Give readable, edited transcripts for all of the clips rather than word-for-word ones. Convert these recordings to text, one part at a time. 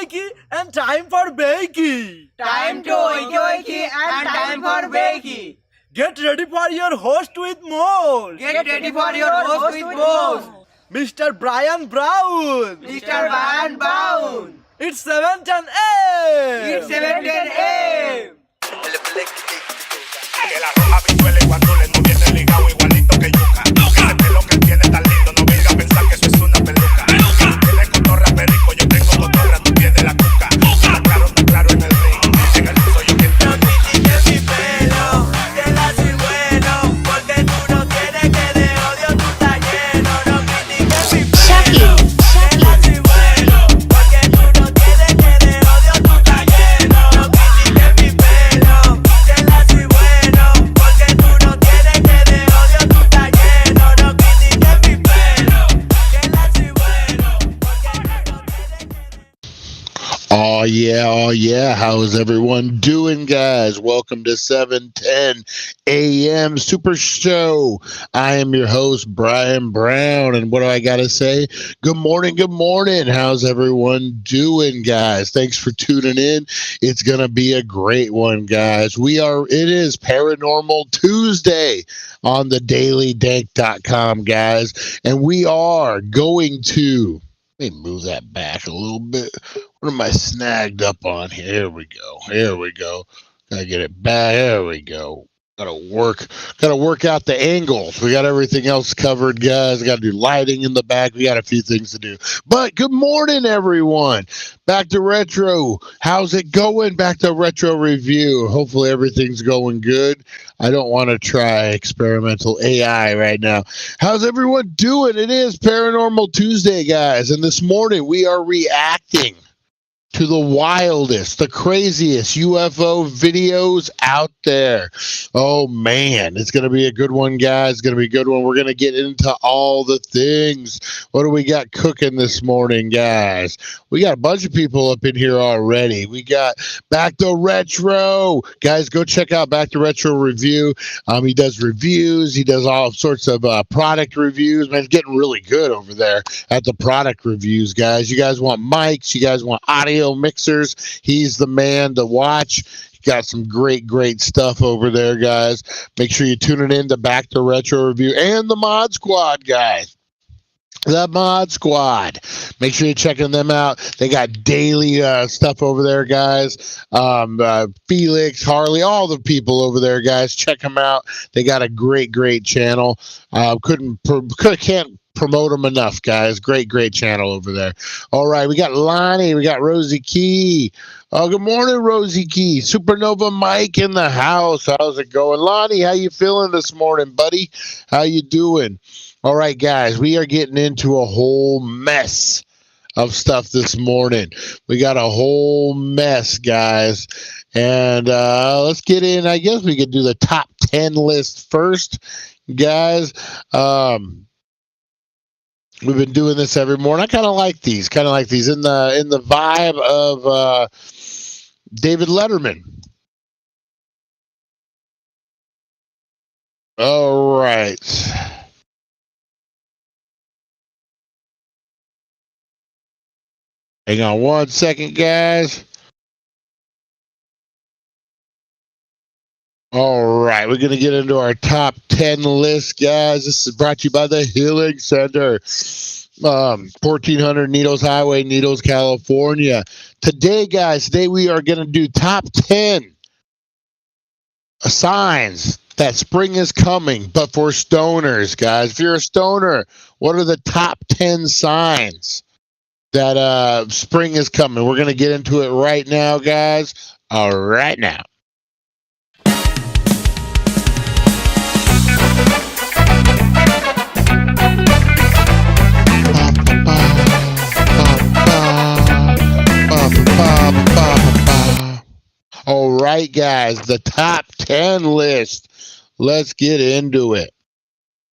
Wakey and time for Wakey. Time to Wakey Wakey and time for Wakey. Get ready for your host with more. Get ready for your host with more. Mr. Brian Brown. Mr. Brian Brown. It's 7:10 a.m. It's 7:10 a.m. Que la roja visuela y cuando le no viene ligado igualito que yuca. Ese pelo que tiene tan lindo, no venga a pensar que eso es una peluca. Tiene cotorra perico, yo tengo cotorra, tú tienes la cuca. Está claro en el ring, en el piso yo quien te No critiques mi pelo, te la soy bueno, porque tú no tienes que de odio tú estás lleno. No critiques mi pelo, te la soy bueno, porque tú no tienes que de odio tú estás lleno. No critiques mi pelo, te la soy bueno, porque tú no tienes que de odio tú estás lleno. No critiques mi pelo, te la soy bueno, porque tú no tienes que. Oh yeah. How's everyone doing, guys? Welcome to 7:10 a.m. Super Show. I am your host, Brian Brown, and what do I gotta say? Good morning. How's everyone doing, guys? Thanks for tuning in. It's gonna be a great one, guys. It is Paranormal Tuesday on the dailydank.com, guys, and we are going to let me move that back a little bit. What am I snagged up on here? Here we go. Gotta get it back. There we go. Gotta work out the angles. We got everything else covered, guys. Gotta do lighting in the back. We got a few things to do. But good morning, everyone. Back to retro. How's it going? Back to retro review. Hopefully everything's going good. I don't want to try experimental AI right now. How's everyone doing? It is Paranormal Tuesday, guys. And this morning we are reacting to the wildest, the craziest UFO videos out there. Oh man, it's going to be a good one, guys. It's going to be a good one. We're going to get into all the things. What do we got cooking this morning, guys? We got a bunch of people up in here already. We got Back to Retro. Guys, go check out Back to Retro Review. He does reviews. He does all sorts of product reviews. Man, it's getting really good over there at the product reviews, guys. You guys want mics. You guys want audio mixers. He's the man to watch. Got some great stuff over there, guys. Make sure you tune in to Back to Retro Review and the Mod Squad, guys. The Mod Squad. Make sure you're checking them out. They got daily stuff over there, guys. Felix, Harley, all the people over there, guys. Check them out. They got a great channel. Can't promote them enough, guys. Great channel over there. All right, we got Lonnie, we got Rosie Key. Oh, good morning, Rosie Key. Supernova Mike in the house. How's it going? Lonnie, how you feeling this morning, buddy? How you doing? All right, guys, we are getting into a whole mess of stuff this morning. We got a whole mess, guys. And let's get in. I guess we could do the top 10 list first, guys. We've been doing this every morning. I kind of like these. In the vibe of David Letterman. All right. Hang on one second, guys. All right, we're going to get into our top 10 list, guys. This is brought to you by the Healing Center, 1400 Needles Highway, Needles, California. Today, guys, we are going to do top 10 signs that spring is coming, but for stoners, guys. If you're a stoner, what are the top 10 signs that spring is coming? We're going to get into it right now, guys. All right now. All right, guys, the top 10 list. Let's get into it.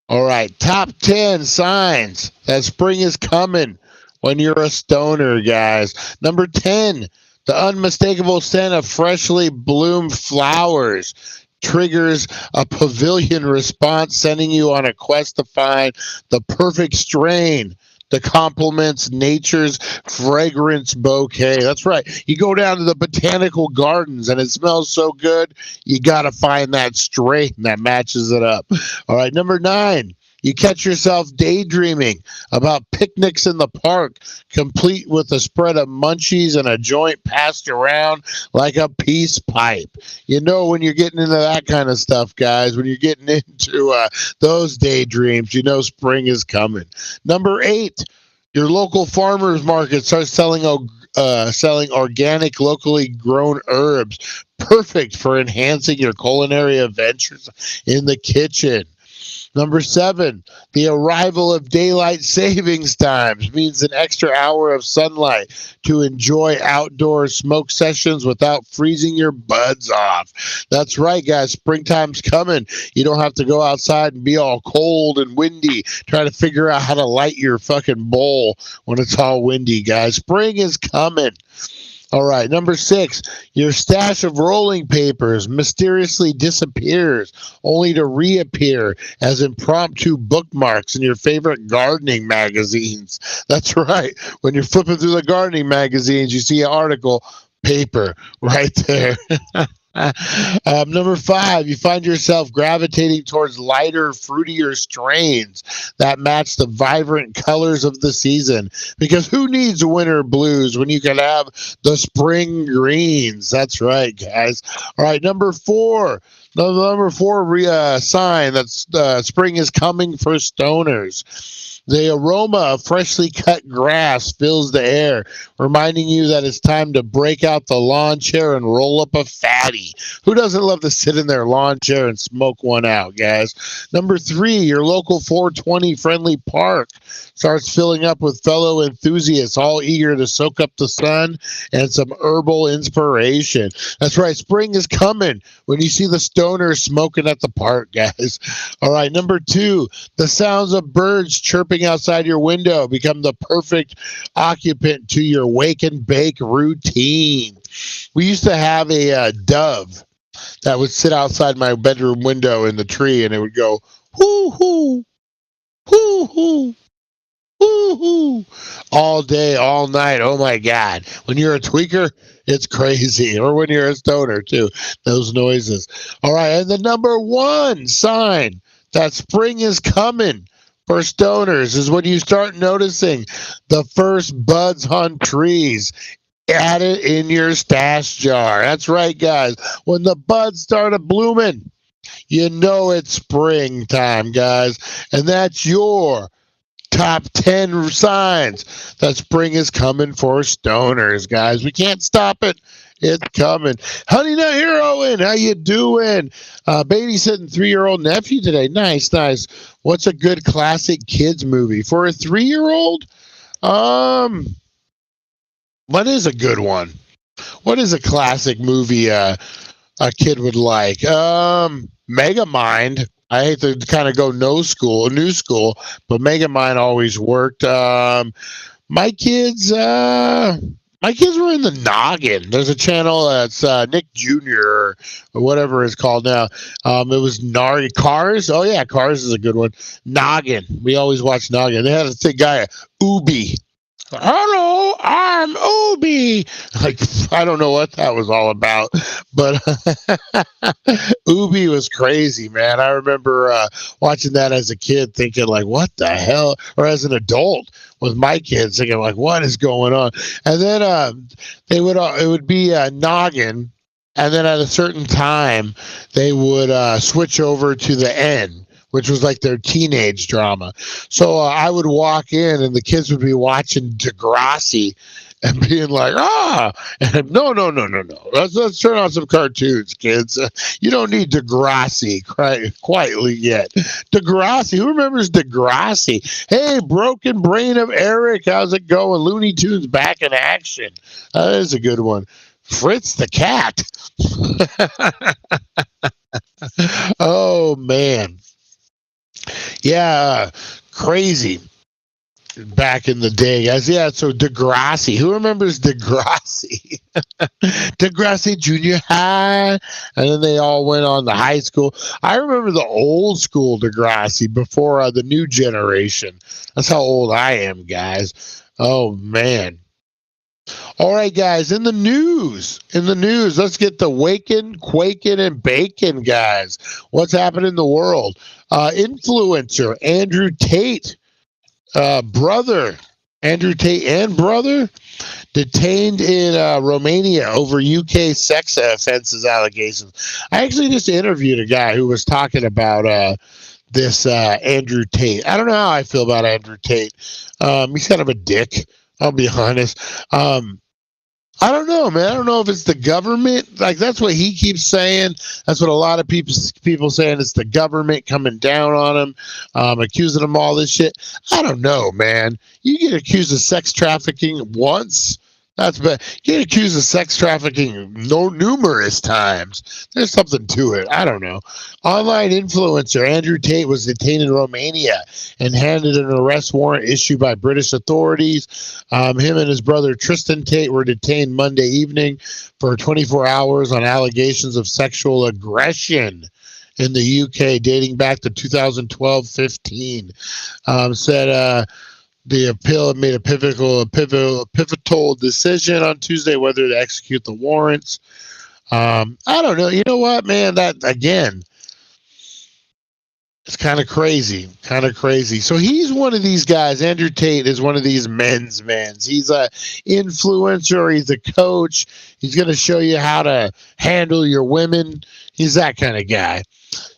All right, top 10 signs that spring is coming when you're a stoner, guys. Number 10, the unmistakable scent of freshly bloomed flowers triggers a pavilion response, sending you on a quest to find the perfect strain that complements nature's fragrance bouquet. That's right. You go down to the botanical gardens and it smells so good, you got to find that strain that matches it up. All right, number 9. You catch yourself daydreaming about picnics in the park, complete with a spread of munchies and a joint passed around like a peace pipe. You know when you're getting into that kind of stuff, guys, when you're getting into those daydreams, you know spring is coming. Number 8, your local farmers market starts selling organic, locally grown herbs, perfect for enhancing your culinary adventures in the kitchen. Number 7, the arrival of daylight savings times means an extra hour of sunlight to enjoy outdoor smoke sessions without freezing your buds off. That's right, guys. Springtime's coming. You don't have to go outside and be all cold and windy trying to figure out how to light your fucking bowl when it's all windy, guys. Spring is coming. All right, number 6, your stash of rolling papers mysteriously disappears, only to reappear as impromptu bookmarks in your favorite gardening magazines. That's right. When you're flipping through the gardening magazines, you see an article, paper, right there. Number 5, you find yourself gravitating towards lighter, fruitier strains that match the vibrant colors of the season. Because who needs winter blues when you can have the spring greens? That's right, guys. All right, number 4. The number 4 sign that spring is coming for stoners. The aroma of freshly cut grass fills the air, reminding you that it's time to break out the lawn chair and roll up a fatty. Who doesn't love to sit in their lawn chair and smoke one out, guys? Number 3, your local 420 friendly park starts filling up with fellow enthusiasts, all eager to soak up the sun and some herbal inspiration. That's right, spring is coming when you see the stoners smoking at the park, guys. All right, number 2, the sounds of birds chirping outside your window become the perfect occupant to your wake and bake routine. We used to have a dove that would sit outside my bedroom window in the tree, and it would go, hoo, hoo, hoo, hoo, hoo, hoo, all day, all night. Oh, my God. When you're a tweaker, it's crazy. Or when you're a stoner, too, those noises. All right, and the number 1 sign that spring is coming for stoners is when you start noticing the first buds on trees. Add it in your stash jar. That's right, guys. When the buds started blooming, you know it's springtime, guys. And that's your top 10 signs that spring is coming for stoners, guys. We can't stop it. It's coming. Honey Nut Heroine, how you doing? Babysitting 3-year-old nephew today. Nice, nice. What's a good classic kids movie for a 3-year-old? What is a good one? What is a classic movie a kid would like? Megamind. I hate to kind of go new school, but Megamind always worked. My kids were in the Noggin. There's a channel that's Nick Jr. or whatever it's called now. It was Cars. Oh, yeah, Cars is a good one. Noggin. We always watch Noggin. They had a guy, Ubi. Hello, I'm Ubi. Like, I don't know what that was all about, but Ubi was crazy, man. I remember watching that as a kid thinking, like, what the hell? Or as an adult with my kids thinking, like, what is going on? And then it would be Noggin, and then at a certain time, they would switch over to the end, which was like their teenage drama. So I would walk in and the kids would be watching Degrassi and being like, and no. Let's turn on some cartoons, kids. You don't need Degrassi quietly yet. Degrassi, who remembers Degrassi? Hey, Broken Brain of Eric, how's it going? Looney Tunes back in action. That is a good one. Fritz the Cat. Oh, man. Yeah, crazy. back in the day, guys. Yeah, so Degrassi. Who remembers Degrassi? Degrassi Junior High. And then they all went on to high school. I remember the old school Degrassi before the new generation. That's how old I am, guys. Oh, man. All right, guys, in the news, let's get the waking, quaking, and bacon, guys. What's happening in the world? Influencer Andrew Tate, Andrew Tate and brother, detained in Romania over UK sex offenses allegations. I actually just interviewed a guy who was talking about this Andrew Tate. I don't know how I feel about Andrew Tate. He's kind of a dick, I'll be honest. I don't know, man. I don't know if it's the government. Like, that's what he keeps saying. That's what a lot of people saying. It's the government coming down on him, accusing him of all this shit. I don't know, man. You get accused of sex trafficking once. That's bad. You get accused of sex trafficking numerous times. There's something to it. I don't know. Online influencer Andrew Tate was detained in Romania and handed an arrest warrant issued by British authorities. Him and his brother Tristan Tate were detained Monday evening for 24 hours on allegations of sexual aggression in the UK dating back to 2012-15. Said the appeal made a pivotal decision on Tuesday whether to execute the warrants. I don't know. You know what, man? That again, it's kind of crazy. So he's one of these guys. Andrew Tate is one of these men's. He's a influencer. He's a coach. He's going to show you how to handle your women. He's that kind of guy.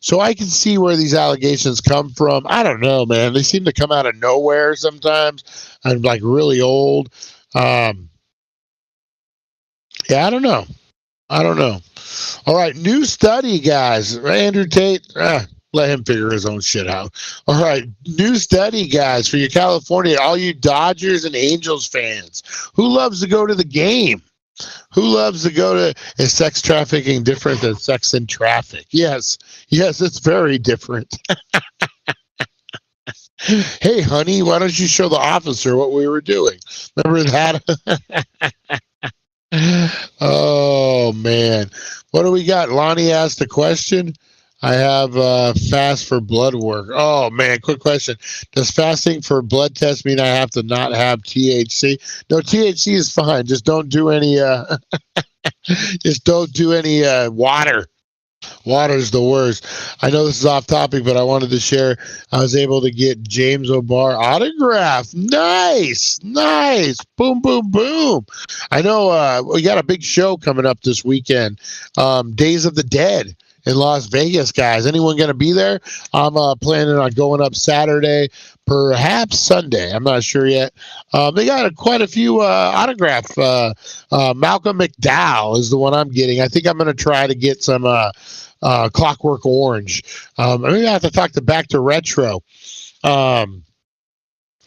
So I can see where these allegations come from. I don't know, man. They seem to come out of nowhere sometimes. I'm like really old. Yeah, I don't know. All right, new study, guys. Andrew Tate, let him figure his own shit out. All right, new study, guys, for your California, all you Dodgers and Angels fans. Who loves to go to the game? Who loves to go to? Is sex trafficking different than sex in traffic? Yes, it's very different. Hey, honey, why don't you show the officer what we were doing? Remember that? Oh, man. What do we got? Lonnie asked a question. I have fast for blood work. Oh, man, quick question. Does fasting for blood test mean I have to not have THC? No, THC is fine. Just don't do any water. Water's the worst. I know this is off topic, but I wanted to share. I was able to get James O'Barr autograph. Nice. Boom, boom, boom. I know we got a big show coming up this weekend. Days of the Dead in Las Vegas, guys. Anyone going to be there? I'm planning on going up Saturday, perhaps Sunday. I'm not sure yet. They got quite a few autographs. Malcolm McDowell is the one I'm getting. I think I'm going to try to get some Clockwork Orange. Maybe I have to talk to Back to Retro.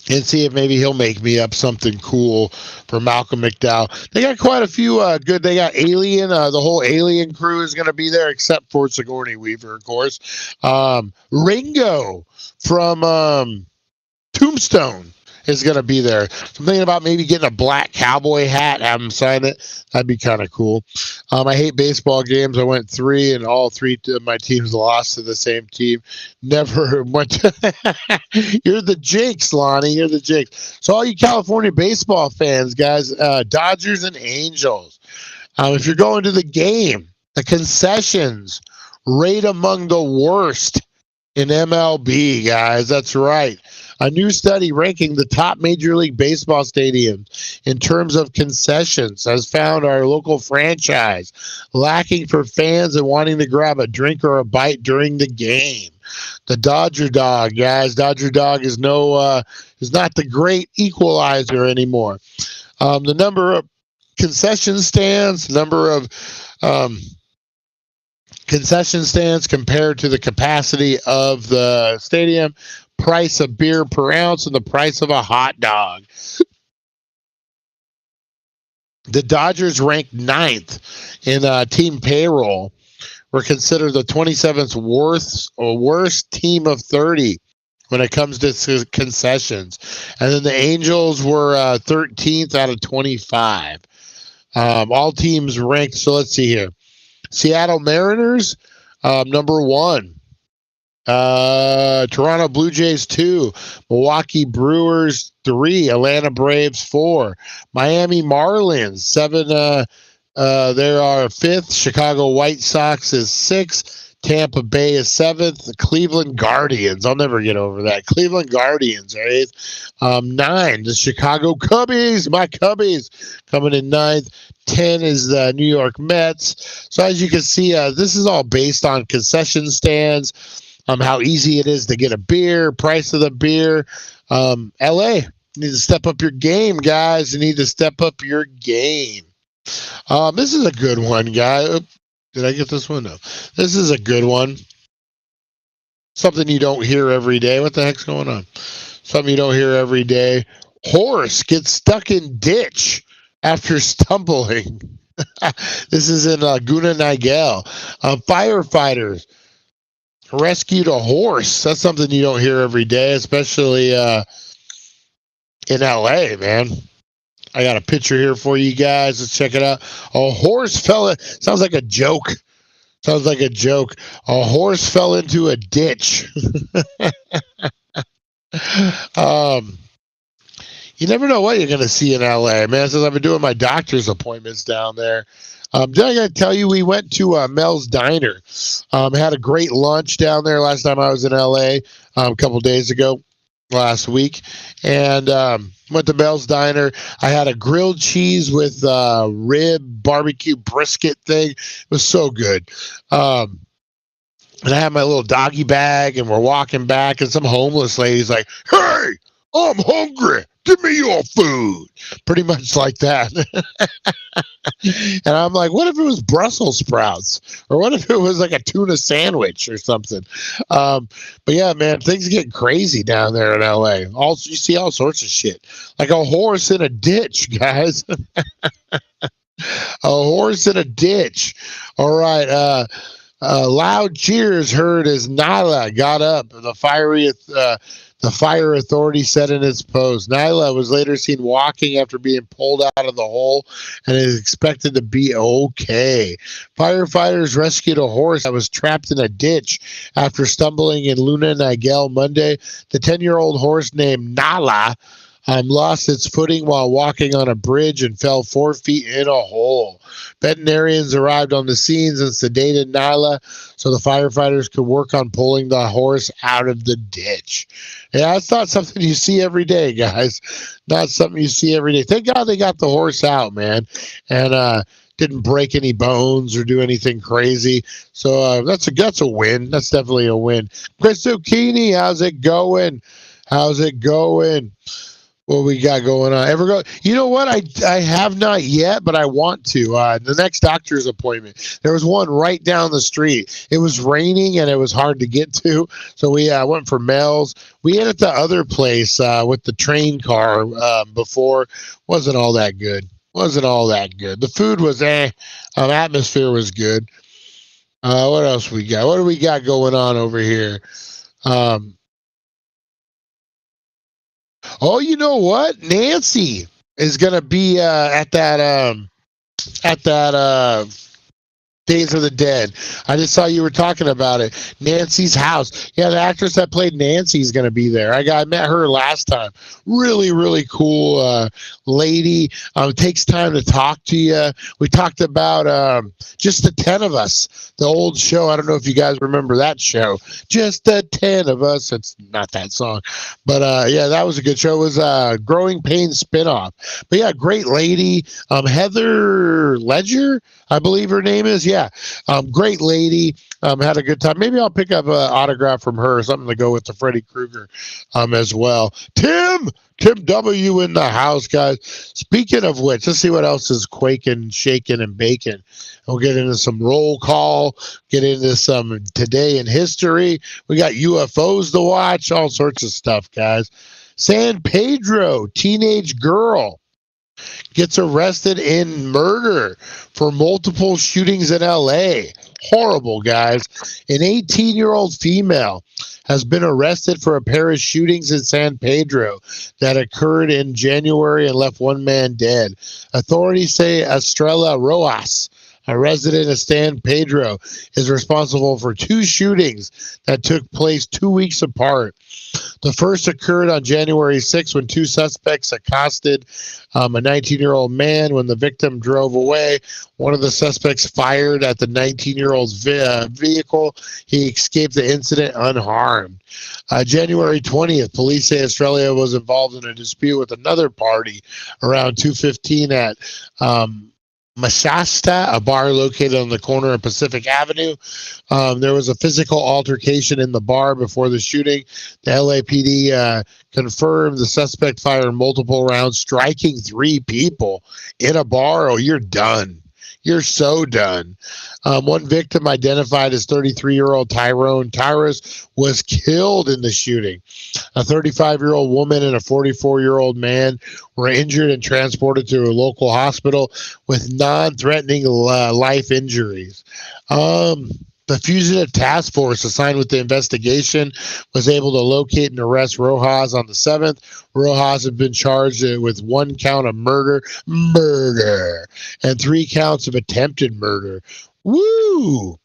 And see if maybe he'll make me up something cool for Malcolm McDowell. They got quite a few good. They got Alien. The whole Alien crew is going to be there, except for Sigourney Weaver, of course. Ringo from Tombstone is going to be there. I'm thinking about maybe getting a black cowboy hat, have him sign it. That'd be kind of cool. I hate baseball games. I went 3, and all 3 of my teams lost to the same team. Never went to You're the jinx, Lonnie. You're the jinx. So all you California baseball fans, guys, Dodgers and Angels, if you're going to the game, the concessions rate among the worst in MLB, guys. That's right. A new study ranking the top Major League Baseball stadiums in terms of concessions has found our local franchise lacking for fans and wanting to grab a drink or a bite during the game. The Dodger Dog, guys. Dodger Dog is is not the great equalizer anymore. The number of concession stands, concession stands compared to the capacity of the stadium, price of beer per ounce, and the price of a hot dog. The Dodgers ranked 9th in team payroll, were considered the 27th worst team of 30 when it comes to concessions. And then the Angels were 13th out of 25. All teams ranked. So let's see here. Seattle Mariners, number 1. Toronto Blue Jays 2, Milwaukee Brewers 3, Atlanta Braves 4, Miami Marlins 7. There are 5th. Chicago White Sox is 6th. Tampa Bay is 7th. The Cleveland Guardians, I'll never get over that. Cleveland Guardians are 8th. 9, the Chicago Cubbies, my Cubbies, coming in 9th. 10 is the New York Mets. So as you can see, this is all based on concession stands, how easy it is to get a beer, price of the beer. LA, you need to step up your game, guys. You need to step up your game. This is a good one, guy. Did I get this one? No. This is a good one. Something you don't hear every day. What the heck's going on? Something you don't hear every day. Horse gets stuck in ditch after stumbling. This is in Laguna Niguel. Firefighters rescued a horse. That's something you don't hear every day, especially in LA, man. I got a picture here for you guys. Let's check it out. A horse fell. Sounds like a joke. Sounds like a joke. A horse fell into a ditch. You never know what you're going to see in LA, man. Since I've been doing my doctor's appointments down there. Did I got to tell you, we went to Mel's Diner. Had a great lunch down there last time I was in LA, a couple days ago, last week. And went to Mel's Diner. I had a grilled cheese with rib barbecue brisket thing. It was so good. And I had my little doggy bag, and we're walking back, and some homeless lady's like, "Hey, I'm hungry. Give me your food." Pretty much like that. And I'm like, what if it was Brussels sprouts? Or what if it was like a tuna sandwich or something? But yeah, man, things get crazy down there in LA. You see all sorts of shit. Like a horse in a ditch, guys. A horse in a ditch. All right. Loud cheers heard as Nyla got up. The fire authority said in its post. Nyla was later seen walking after being pulled out of the hole and is expected to be okay. Firefighters rescued a horse that was trapped in a ditch after stumbling in Luna Niguel Monday. The 10-year-old horse named Nala lost its footing while walking on a bridge and fell 4 feet in a hole. Veterinarians arrived on the scenes and sedated Nyla so the firefighters could work on pulling the horse out of the ditch. Yeah, that's not something you see every day, guys. Not something you see every day. Thank God they got the horse out, man, and didn't break any bones or do anything crazy. So that's a win. That's definitely a win. Chris Zucchini, how's it going? How's it going? What we got going on? You know what? I have not yet, but I want to. The next doctor's appointment. There was one right down the street. It was raining and it was hard to get to, so we went for Mel's. We ate at the other place with the train car before. Wasn't all that good. The food was atmosphere was good. What else we got? What do we got going on over here? Oh, you know what? Nancy is gonna be at that Days of the Dead. I just saw you were talking about it. Nancy's house. Yeah, the actress that played Nancy is going to be there. I met her last time. Really, really cool lady. It takes time to talk to you. We talked about Just the 10 of Us, the old show. I don't know if you guys remember that show. Just the 10 of Us. It's not that song. But yeah, that was a good show. It was a Growing Pains spinoff. But yeah, great lady. Heather Ledger, I believe her name is. Yeah, great lady. Had a good time. Maybe I'll pick up an autograph from her, something to go with the Freddy Krueger as well. Tim W in the house, guys. Speaking of which, let's see what else is quaking, shaking, and baking. We'll get into some roll call, get into some today in history. We got UFOs to watch, all sorts of stuff, guys. San Pedro, teenage girl gets arrested in murder for multiple shootings in LA. Horrible, guys. An 18-year-old female has been arrested for a pair of shootings in San Pedro that occurred in January and left one man dead. Authorities say Estrella Rojas, a resident of San Pedro, is responsible for two shootings that took place 2 weeks apart. The first occurred on January 6th when two suspects accosted a 19-year-old man. When the victim drove away, one of the suspects fired at the 19-year-old's vehicle. He escaped the incident unharmed. January 20th, police say Australia was involved in a dispute with another party around 2:15 at Mashasta, a bar located on the corner of Pacific Avenue. There was a physical altercation in the bar before the shooting. The LAPD confirmed the suspect fired multiple rounds, striking 3 people in a bar. Oh, you're done. You're so done. One victim, identified as 33-year-old Tyrone Tyrus, was killed in the shooting. A 35-year-old woman and a 44-year-old man were injured and transported to a local hospital with non-threatening life injuries. The fugitive task force assigned with the investigation was able to locate and arrest Rojas on the 7th. Rojas had been charged with 1 count of murder, and 3 counts of attempted murder. Woo!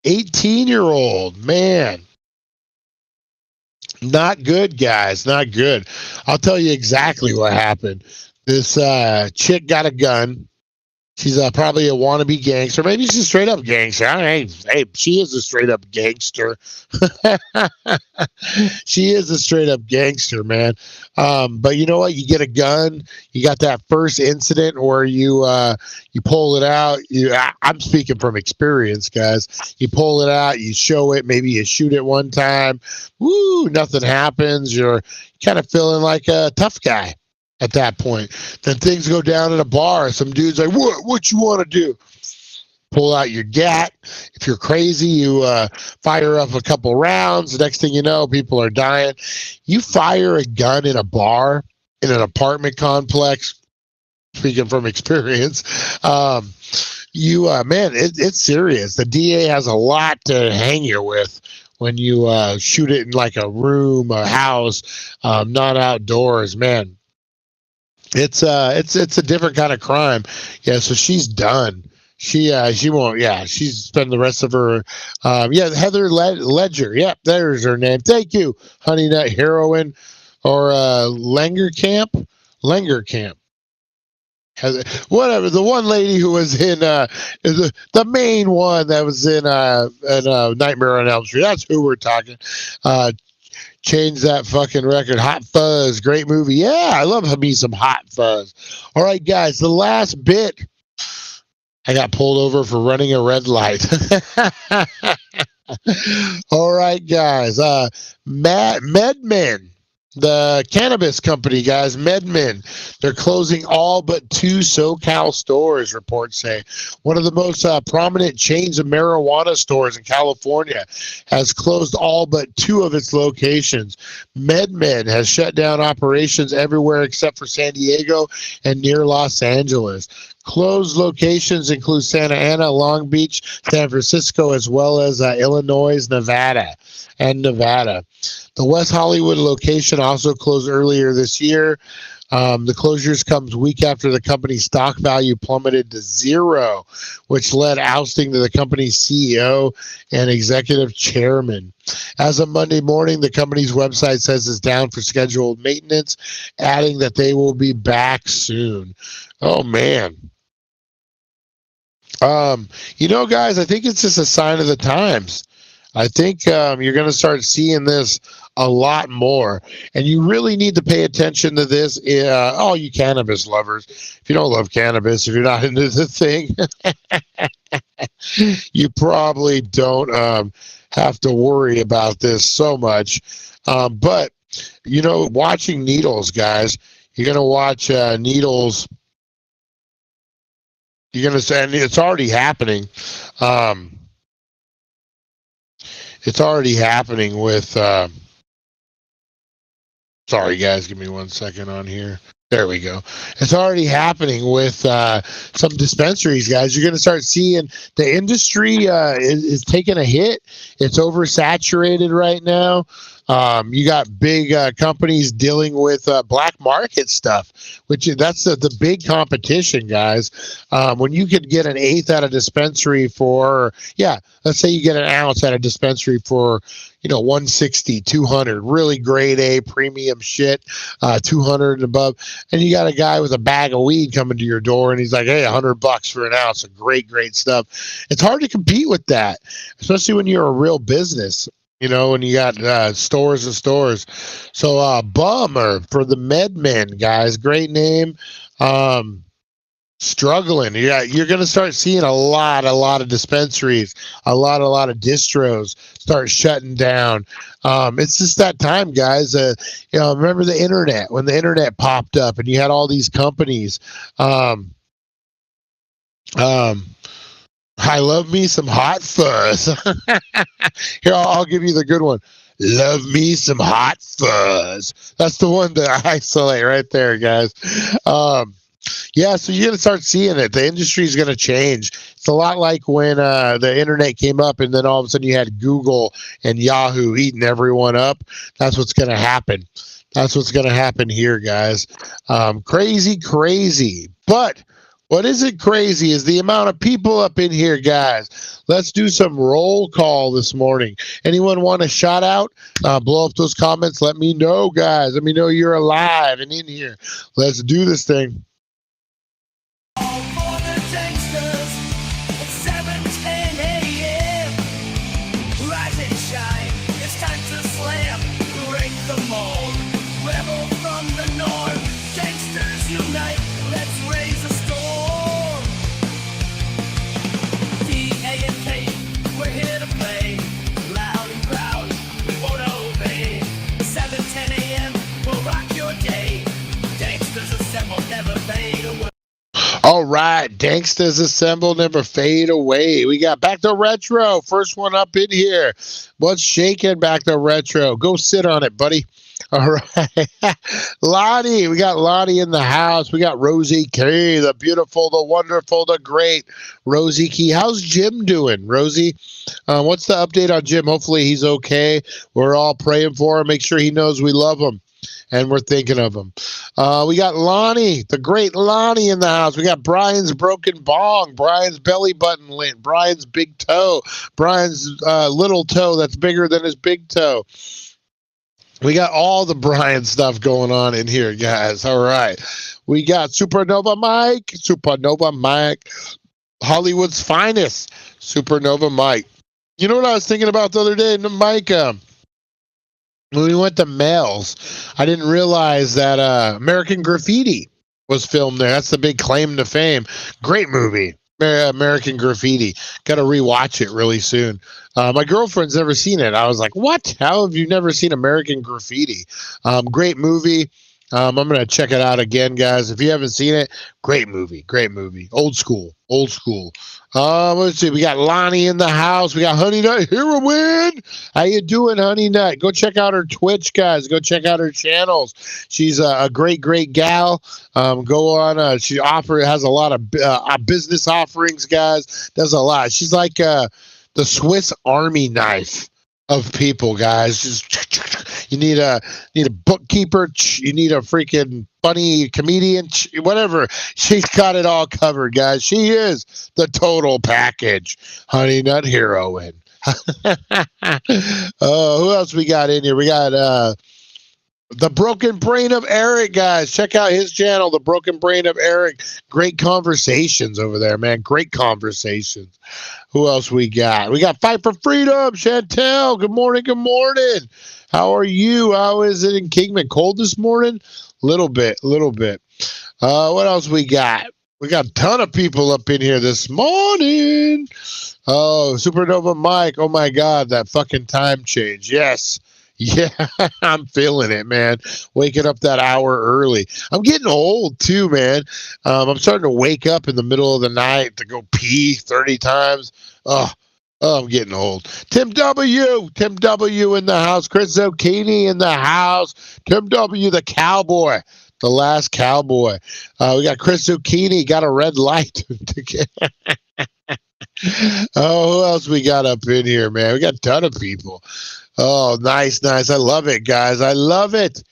18-year-old, man. Not good, guys, not good. I'll tell you exactly what happened. This chick got a gun. She's probably a wannabe gangster. Maybe she's a straight up gangster. Hey, she is a straight up gangster. She is a straight up gangster, man. But you know what? You get a gun. You got that first incident where you pull it out. I'm speaking from experience, guys. You pull it out. You show it. Maybe you shoot it one time. Woo! Nothing happens. You're kind of feeling like a tough guy. At that point, then things go down in a bar. Some dude's like, what you want to do? Pull out your gat. If you're crazy, you fire up a couple rounds. The next thing you know, people are dying. You fire a gun in a bar, in an apartment complex, speaking from experience, man, it's serious. The DA has a lot to hang you with when you shoot it in like a room, a house, not outdoors, man. It's a different kind of crime. Yeah, so she's done. She won't. Yeah, she's spent the rest of her. Heather Ledger. Yep, there's her name. Thank you, Honey Nut Heroin, or Langerkamp. Whatever. The one lady who was in the main one that was in Nightmare on Elm Street. That's who we're talking. Change that fucking record. Hot Fuzz, great movie. Yeah, I love me some Hot Fuzz. All right, guys, the last bit. I got pulled over for running a red light. All right, guys. MedMen, the cannabis company, guys, MedMen, they're closing all but 2 SoCal stores, reports say. One of the most prominent chains of marijuana stores in California has closed all but 2 of its locations. MedMen has shut down operations everywhere except for San Diego and near Los Angeles. Closed locations include Santa Ana, Long Beach, San Francisco, as well as Illinois, Nevada. The West Hollywood location also closed earlier this year. The closures comes week after the company's stock value plummeted to 0, which led ousting to the company's CEO and executive chairman. As of Monday morning, the company's website says it's down for scheduled maintenance, adding that they will be back soon. Oh, man. Guys, I think it's just a sign of the times. I think you're going to start seeing this a lot more, and you really need to pay attention to this. All you cannabis lovers, if you don't love cannabis, if you're not into the thing, you probably don't have to worry about this so much. But watching needles, guys, you're going to watch needles. You're going to say, and it's already happening. It's already happening with. Sorry, guys, give me 1 second on here. There we go. It's already happening with some dispensaries, guys. You're going to start seeing the industry is taking a hit. It's oversaturated right now. You got big companies dealing with black market stuff, that's the big competition, guys. When you could get an eighth at a dispensary for, let's say you get an ounce at a dispensary for, 160, 200, really grade A premium shit, 200 and above. And you got a guy with a bag of weed coming to your door and he's like, hey, $100 for an ounce of great stuff. It's hard to compete with that, especially when you're a real business. When you got stores and stores. So Bummer for the MedMen, guys. Great name. Struggling. Yeah, you're going to start seeing a lot of dispensaries, a lot of distros start shutting down. It's just that time, guys. Remember the internet, when the internet popped up and you had all these companies. I love me some hot fuzz. Here, I'll give you the good one. Love me some hot fuzz. That's the one to isolate right there, guys. So you're going to start seeing it. The industry is going to change. It's a lot like when the internet came up and then all of a sudden you had Google and Yahoo eating everyone up. That's what's going to happen. That's what's going to happen here, guys. Crazy. But what isn't crazy is the amount of people up in here, guys. Let's do some roll call this morning. Anyone want a shout out? Blow up those comments. Let me know, guys. Let me know you're alive and in here. Let's do this thing. All for the Danksters, it's 7:10 a.m. Rise and shine, it's time to slam, break the mold. Rebel from the north, Danksters unite, let's raise a storm. D-A-N-K, we're here to play, loud and proud, we won't obey. 7:10 a.m., we'll rock your day. Danksters assemble, never fade away. All right, Danksters assemble, never fade away. We got Back to Retro, first one up in here. What's shaking, Back to Retro? Go sit on it, buddy. All right, Lottie, we got Lottie in the house. We got Rosie K, the beautiful, the wonderful, the great Rosie Key. How's Jim doing, Rosie? What's the update on Jim? Hopefully he's okay. We're all praying for him. Make sure he knows we love him. And we're thinking of him. We got Lonnie, the great Lonnie in the house. We got Brian's broken bong, Brian's belly button lint, Brian's big toe, Brian's little toe that's bigger than his big toe. We got all the Brian stuff going on in here, guys. All right. We got Supernova Mike, Hollywood's finest, Supernova Mike. You know what I was thinking about the other day, Mike? When we went to Mel's, I didn't realize that American Graffiti was filmed there. That's the big claim to fame. Great movie, American Graffiti. Got to rewatch it really soon. My girlfriend's never seen it. I was like, what? How have you never seen American Graffiti? Great movie. I'm going to check it out again, guys. If you haven't seen it, great movie. Old school. Let's see. We got Lonnie in the house. We got Honey Nut Heroine. How you doing, Honey Nut? Go check out her Twitch, guys. Go check out her channels. She's a great gal. Go on. She has a lot of business offerings, guys. Does a lot. She's like the Swiss Army knife of people, guys. Just you need a bookkeeper, you need a freaking funny comedian, whatever. She's got it all covered, guys. She is the total package. Honey Nut Heroine. Who else we got in here? We got the Broken Brain of Eric, guys. Check out his channel, The Broken Brain of Eric. Great conversations over there, man. Great conversations. Who else we got? We got Fight for Freedom, Chantel. Good morning. How are you? How is it in Kingman? Cold this morning? Little bit. What else we got? We got a ton of people up in here this morning. Oh, Supernova Mike. Oh, my God, that fucking time change. Yes. Yeah, I'm feeling it, man. Waking up that hour early. I'm getting old, too, man. I'm starting to wake up in the middle of the night to go pee 30 times. Oh, I'm getting old. Tim W. in the house. Chris Zucchini in the house. Tim W. the cowboy. The Last Cowboy. We got Chris Zucchini, got a red light. Oh, who else we got up in here, man? We got a ton of people. Oh, nice. I love it, guys. I love it.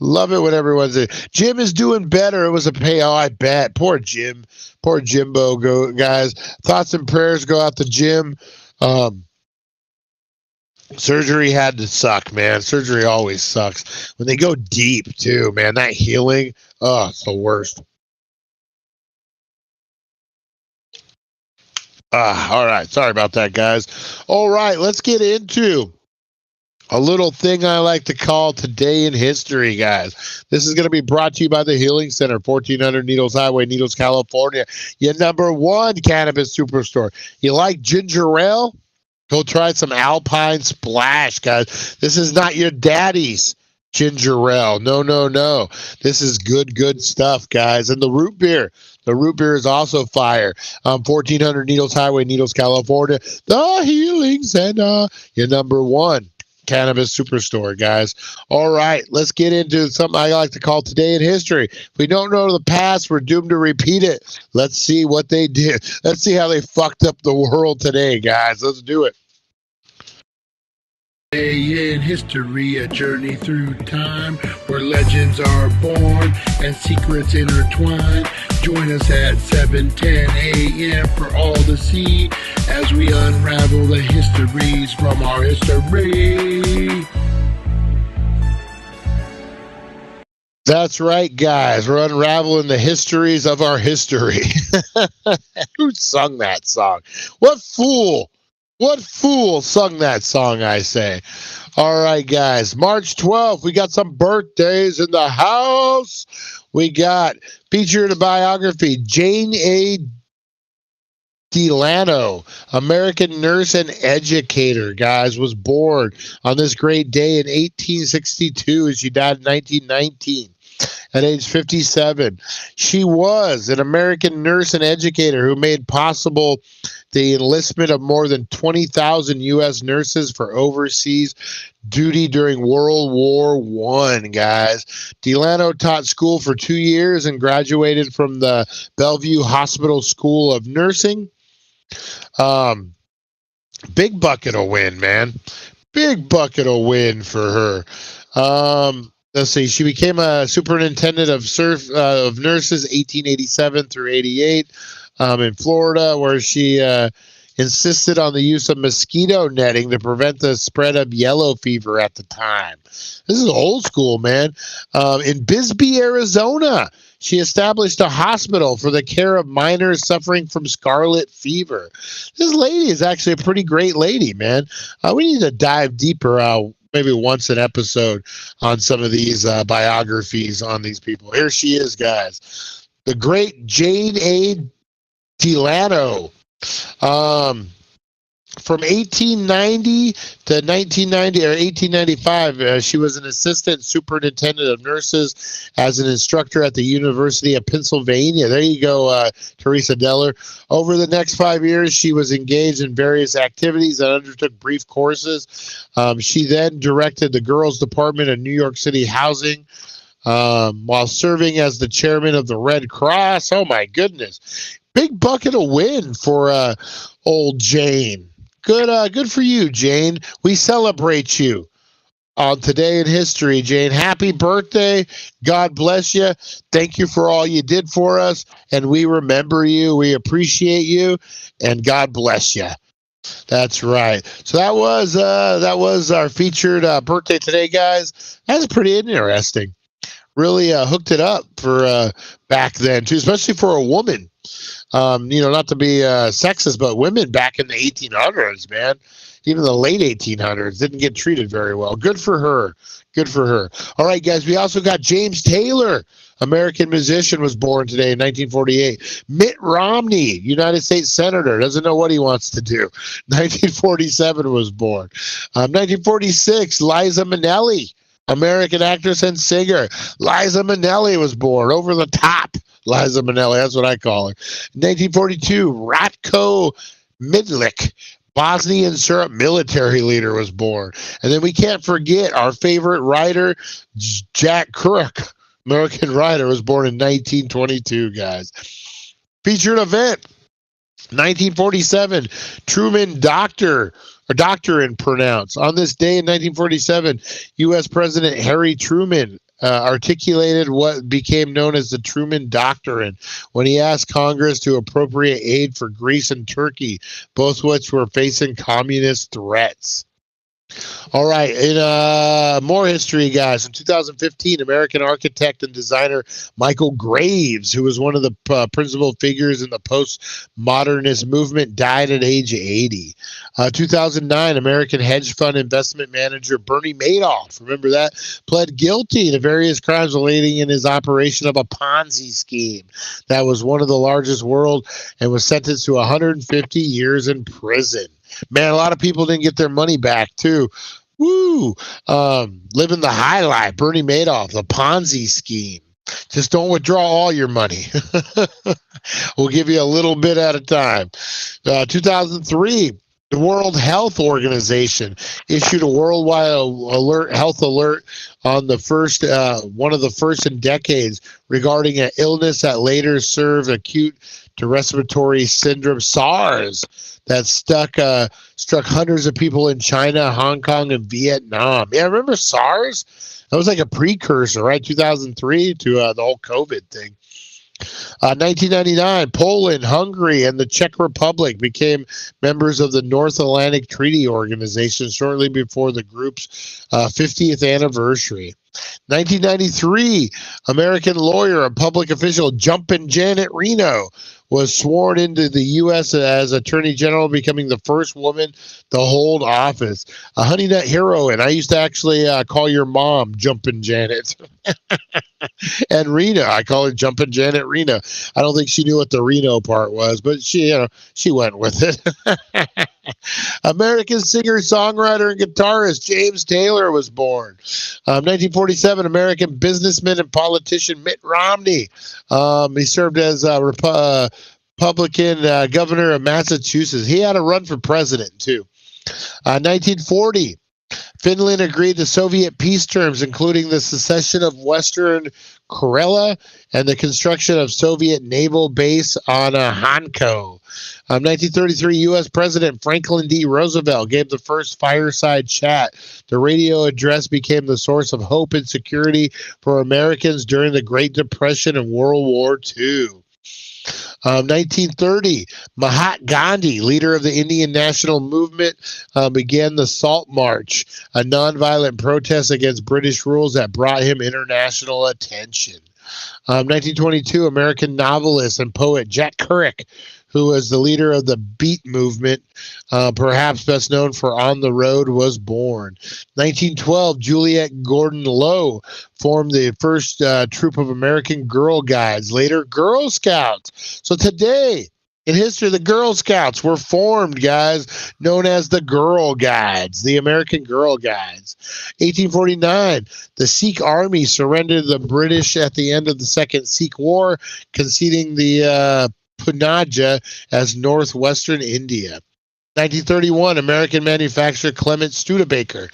Love it when everyone's there. Jim is doing better. It was a pay. Oh, I bet. Poor Jim. Poor Jimbo, guys. Thoughts and prayers go out to Jim. Surgery had to suck, man. Surgery always sucks. When they go deep, too, man, that healing, it's the worst. All right. Sorry about that, guys. All right. Let's get into a little thing I like to call Today in History, guys. This is going to be brought to you by the Healing Center, 1400 Needles Highway, Needles, California. Your #1 cannabis superstore. You like ginger ale? Go try some Alpine Splash, guys. This is not your daddy's ginger ale. No. This is good stuff, guys. And the root beer. The root beer is also fire. 1400 Needles Highway, Needles, California. The Healing Center. Your #1 cannabis superstore, guys. All right, let's get into something I like to call Today in History. If we don't know the past, we're doomed to repeat it. Let's see what they did. Let's see how they fucked up the world today, guys. Let's do it. Today in history, a journey through time where legends are born and secrets intertwine. Join us at 7:10 a.m. for all to see as we unravel the histories from our history. That's right, guys. We're unraveling the histories of our history. Who sung that song? What fool? What fool sung that song, I say? All right, guys. March 12th, we got some birthdays in the house. We got featured a biography, Jane A. Delano, American nurse and educator, guys, was born on this great day in 1862, and she died in 1919. At age 57, she was an American nurse and educator who made possible the enlistment of more than 20,000 U.S. nurses for overseas duty during World War I, guys. Delano taught school for 2 years and graduated from the Bellevue Hospital School of Nursing. Big bucket of win, man. Big bucket of win for her. Let's see. She became a superintendent of nurses 1887 through 88 in Florida, where she insisted on the use of mosquito netting to prevent the spread of yellow fever at the time. This is old school, man. In Bisbee, Arizona, she established a hospital for the care of minors suffering from scarlet fever. This lady is actually a pretty great lady, man. We need to dive deeper maybe once an episode on some of these biographies on these people. Here she is, guys. The great Jane A. Delano. From 1890 to 1990 or 1895, she was an assistant superintendent of nurses as an instructor at the University of Pennsylvania. There you go, Teresa Deller. Over the next 5 years, she was engaged in various activities and undertook brief courses. She then directed the girls' department of New York City Housing while serving as the chairman of the Red Cross. Oh, my goodness. Big bucket of win for old Jane. Good for you, Jane. We celebrate you on Today in History, Jane. Happy birthday. God bless you. Thank you for all you did for us, and we remember you. We appreciate you, and God bless you. That's right. So that was our featured birthday today, guys. That's pretty interesting. Really hooked it up for back then too, especially for a woman. Not to be sexist, but women back in the 1800s, man, even the late 1800s, didn't get treated very well. Good for her. Good for her. All right, guys, we also got James Taylor, American musician, was born today in 1948. Mitt Romney, United States Senator, doesn't know what he wants to do. 1947 was born. 1946, Liza Minnelli, American actress and singer. Liza Minnelli was born. Over the top. Liza Minnelli, that's what I call her. 1942, Ratko Midlik, Bosnian Serb military leader, was born. And then we can't forget our favorite writer, Jack Kerouac, American writer, was born in 1922, guys. Featured event, 1947, Truman Doctrine pronounced. On this day in 1947, U.S. President Harry Truman articulated what became known as the Truman Doctrine when he asked Congress to appropriate aid for Greece and Turkey, both which were facing communist threats. All right, in more history, guys. In 2015, American architect and designer Michael Graves, who was one of the principal figures in the postmodernist movement, died at age 80. 2009, American hedge fund investment manager Bernie Madoff, remember that, pled guilty to various crimes relating in his operation of a Ponzi scheme that was one of the largest world and was sentenced to 150 years in prison. Man, a lot of people didn't get their money back, too. Woo! Living the high life, Bernie Madoff, the Ponzi scheme. Just don't withdraw all your money. We'll give you a little bit at a time. 2003, the World Health Organization issued a worldwide health alert on the first, one of the first in decades, regarding an illness that later served acute to respiratory syndrome, SARS, that struck hundreds of people in China, Hong Kong, and Vietnam. Yeah, remember SARS? That was like a precursor, right? 2003 to the whole COVID thing. 1999, Poland, Hungary, and the Czech Republic became members of the North Atlantic Treaty Organization shortly before the group's 50th anniversary. 1993, American lawyer and public official Jumpin' Janet Reno was sworn into the U.S. as Attorney General, becoming the first woman to hold office. A Honey Nut heroine. I used to actually call your mom Jumpin' Janet. And Reno, I call her Jumpin' Janet Reno. I don't think she knew what the Reno part was, but she went with it. American singer, songwriter, and guitarist James Taylor was born. 1947, American businessman and politician Mitt Romney. He served as Republican governor of Massachusetts. He had a run for president, too. 1940, Finland agreed to Soviet peace terms, including the secession of Western Karelia and the construction of Soviet naval base on Hanko. 1933, U.S. President Franklin D. Roosevelt gave the first fireside chat. The radio address became the source of hope and security for Americans during the Great Depression and World War II. 1930, Mahatma Gandhi, leader of the Indian National Movement, began the Salt March, a nonviolent protest against British rules that brought him international attention. 1922, American novelist and poet Jack Kerouac, who was the leader of the Beat movement, perhaps best known for On the Road, was born. 1912, Juliette Gordon Low formed the first troop of American Girl Guides, later Girl Scouts. So today, in history, the Girl Scouts were formed, guys, known as the Girl Guides, the American Girl Guides. 1849, the Sikh army surrendered to the British at the end of the Second Sikh War, conceding the Punjab as northwestern India. 1931, American manufacturer Clement Studebaker,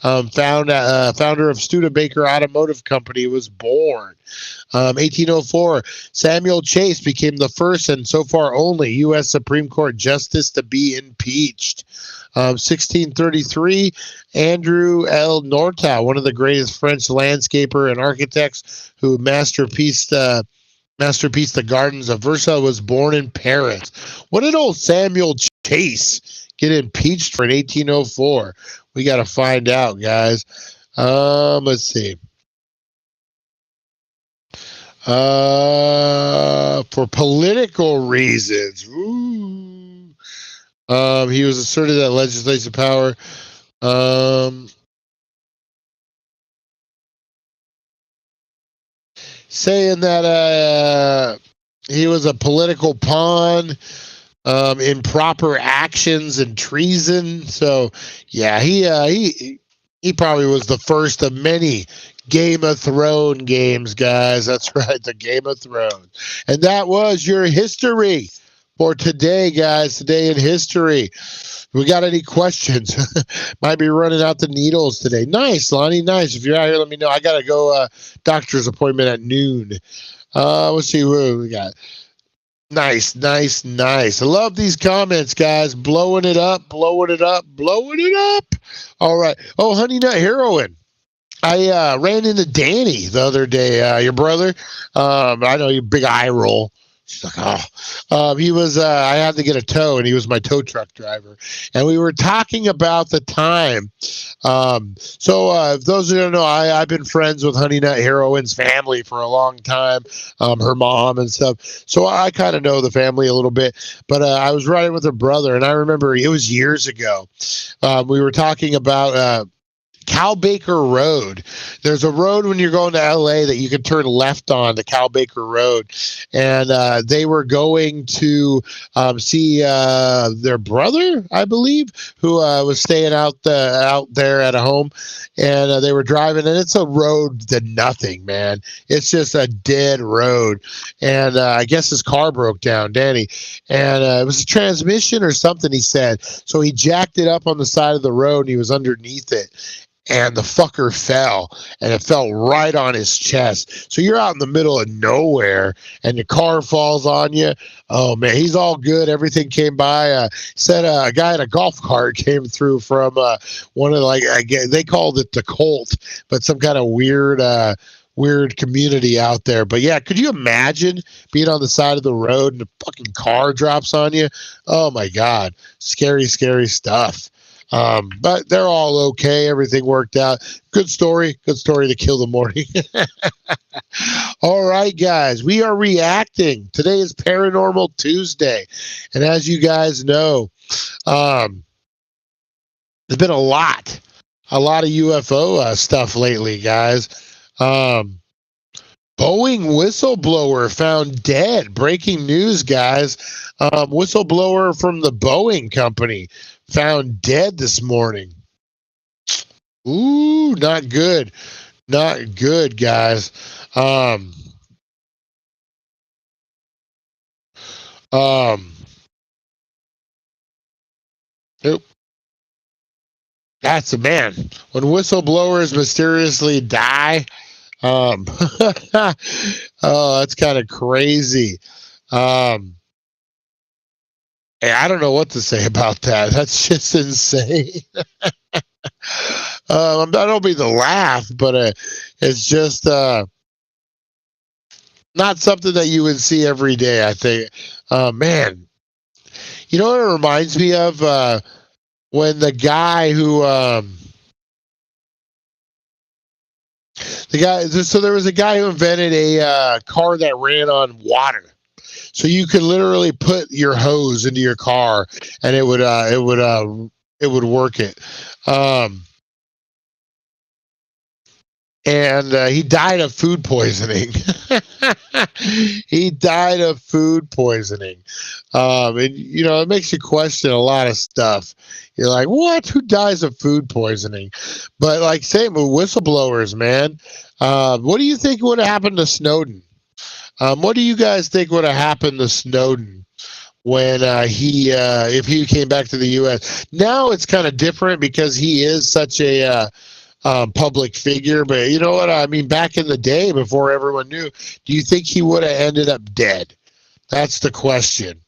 founder of Studebaker Automotive Company, was born. 1804, Samuel Chase became the first and so far only U.S. Supreme Court justice to be impeached. 1633, Andrew L. Norta, one of the greatest French landscaper and architects who masterpiece The Gardens of Versailles, was born in Paris. What did old Samuel Chase get impeached for in 1804? We got to find out, guys. Let's see. For political reasons. Ooh. He was asserted that legislative power. Saying that he was a political pawn, improper actions and treason. So, yeah, he probably was the first of many Game of Thrones games, guys. That's right, the Game of Thrones. And that was your history for today, guys. Today in history. We got any questions? Might be running out the needles today. Nice, Lonnie. Nice. If you're out here, let me know. I got to go doctor's appointment at noon. Let's see what we got. Nice. I love these comments, guys. Blowing it up. All right. Oh, Honey Nut Heroin. I ran into Danny the other day, your brother. I know you big eye roll. She's like, he was, I had to get a tow, and he was my tow truck driver. And we were talking about the time. If those who don't know, I've been friends with Honey Nut Heroin's family for a long time, her mom and stuff. So I kind of know the family a little bit. But I was riding with her brother, and I remember it was years ago. We were talking about Cal Baker Road. There's a road when you're going to LA that you can turn left on, the Cal Baker Road. And they were going to see their brother, I believe, who was staying out there at a home. And they were driving, and it's a road to nothing, man. It's just a dead road. And I guess his car broke down, Danny. And it was a transmission or something, he said. So he jacked it up on the side of the road, and he was underneath it. And the fucker fell, and it fell right on his chest. So you're out in the middle of nowhere, and your car falls on you. Oh man, he's all good. Everything came by. Said a guy in a golf cart came through from one of they called it the Colt, but some kind of weird community out there. But yeah, could you imagine being on the side of the road and a fucking car drops on you? Oh my God, scary stuff. But they're all okay. Everything worked out. Good story to kill the morning. All right, guys, we are reacting. Today is Paranormal Tuesday. And as you guys know, there's been a lot of UFO stuff lately, guys. Boeing whistleblower found dead. Breaking news, guys. Whistleblower from the Boeing company found dead this morning. Ooh, not good, guys. Nope. That's a man. When whistleblowers mysteriously die, oh, that's kind of crazy. I don't know what to say about that. That's just insane. I don't mean to laugh, but it's just not something that you would see every day, I think. Man, you know what it reminds me of? When the guy who... so there was a guy who invented a car that ran on water. So you could literally put your hose into your car, and it would work it. And he died of food poisoning. And it makes you question a lot of stuff. You're like, what? Who dies of food poisoning? But like same with whistleblowers, man. What do you think would have happened to Snowden? What do you guys think would have happened to Snowden when if he came back to the U.S.? Now it's kind of different because he is such a public figure. But you know what I mean? Back in the day, before everyone knew, do you think he would have ended up dead? That's the question.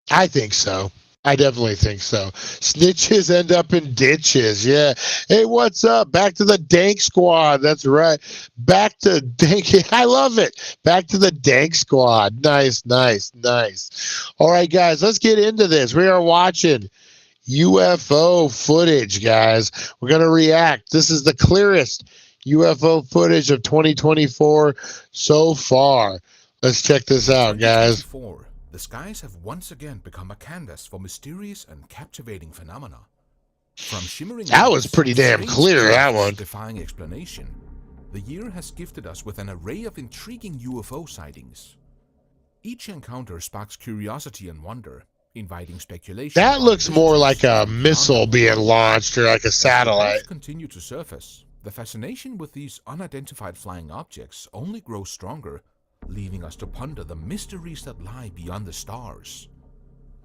I think so. I definitely think so. Snitches end up in ditches. Yeah. Hey, what's up? Back to the Dank squad. That's right. Back to Dank. I love it. Back to the Dank squad. Nice. All right, guys, let's get into this. We are watching UFO footage, guys. We're going to react. This is the clearest UFO footage of 2024 so far. Let's check this out, guys. The skies have once again become a canvas for mysterious and captivating phenomena. From shimmering that was pretty damn clear, that one. Defying explanation, the year has gifted us with an array of intriguing UFO sightings. Each encounter sparks curiosity and wonder, inviting speculation. That looks more like a missile being launched or like a satellite. Continue to surface. The fascination with these unidentified flying objects only grows stronger leaving us to ponder the mysteries that lie beyond the stars.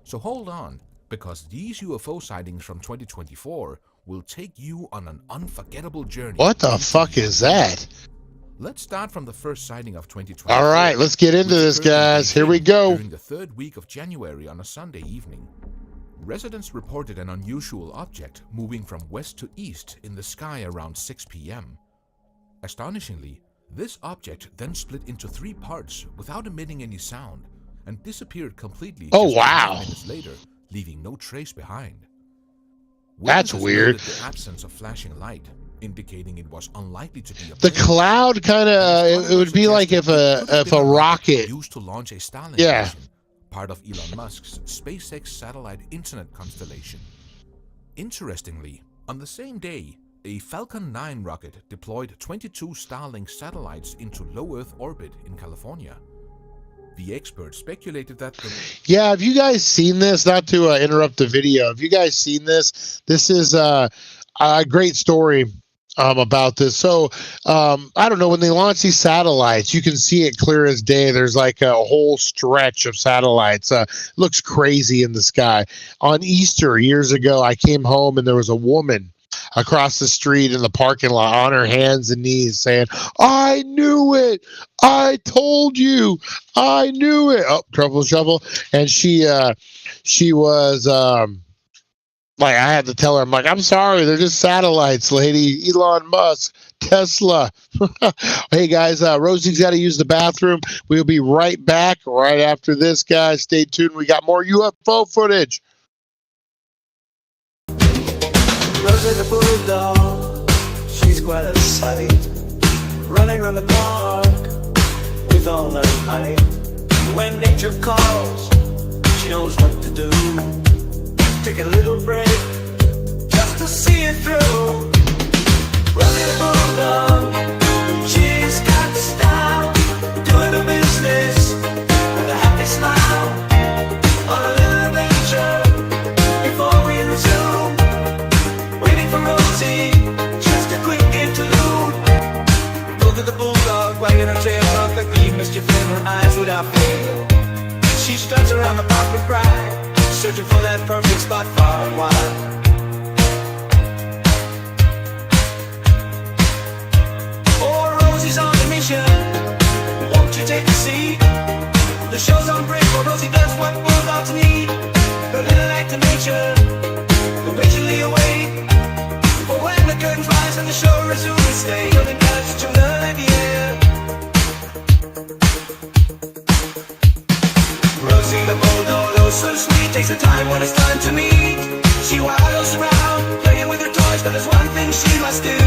So hold on, because these UFO sightings from 2024 will take you on an unforgettable journey. What the fuck is that? Let's start from the first sighting of 2024. All right, let's get into this, guys. Here we go. During the third week of January on a Sunday evening, residents reported an unusual object moving from west to east in the sky around 6 p.m. Astonishingly, this object then split into 3 parts without emitting any sound and disappeared completely. Oh, just wow. 5 minutes later, leaving no trace behind. That's Witnesses weird. noted the absence of flashing light, indicating it was unlikely to be a The plane. cloud kind of, it would be like if a rocket. Used to launch a Starlink Yeah. mission, part of Elon Musk's SpaceX satellite internet constellation. Interestingly, on the same day, a Falcon 9 rocket deployed 22 Starlink satellites into low Earth orbit in California. The experts speculated that the Yeah, have you guys seen this? Not to interrupt the video. Have you guys seen this? This is a great story about this. So, I don't know, when they launch these satellites, you can see it clear as day. There's like a whole stretch of satellites. Looks crazy in the sky. On Easter years ago, I came home and there was a woman across the street in the parking lot on her hands and knees saying, "I knew it. I told you. I knew it." Oh, trouble shovel. And she was like, I had to tell her, I'm like, "I'm sorry, they're just satellites, lady. Elon Musk, Tesla." Hey guys, Rosie's got to use the bathroom. We'll be right back right after this, guys. Stay tuned. We got more UFO footage. Rosie the bulldog, she's quite a sight, running around the park with all her might. When nature calls, she knows what to do. Take a little break, just to see it through. Rosie the bulldog, she's got style, doing her business with a happy smile. On a little adventure, before we resume. Waiting for Rosie, just a quick interlude. Look at the bulldog, wagging her tail perfectly, mischief in her eyes without fail. She struts around the park with pride, searching for that perfect spot far and wide. Oh, Rosie's on a mission, won't you take a seat? The show's on break, for Rosie does what bulldogs need. Her little act of nature, will patiently await. For when the curtains rise and the show resumes, stay on the touch to learn, yeah. Rosie the bulldog, oh so sweet, takes her time when it's time to meet. She waddles around, playing with her toys, but there's one thing she must do,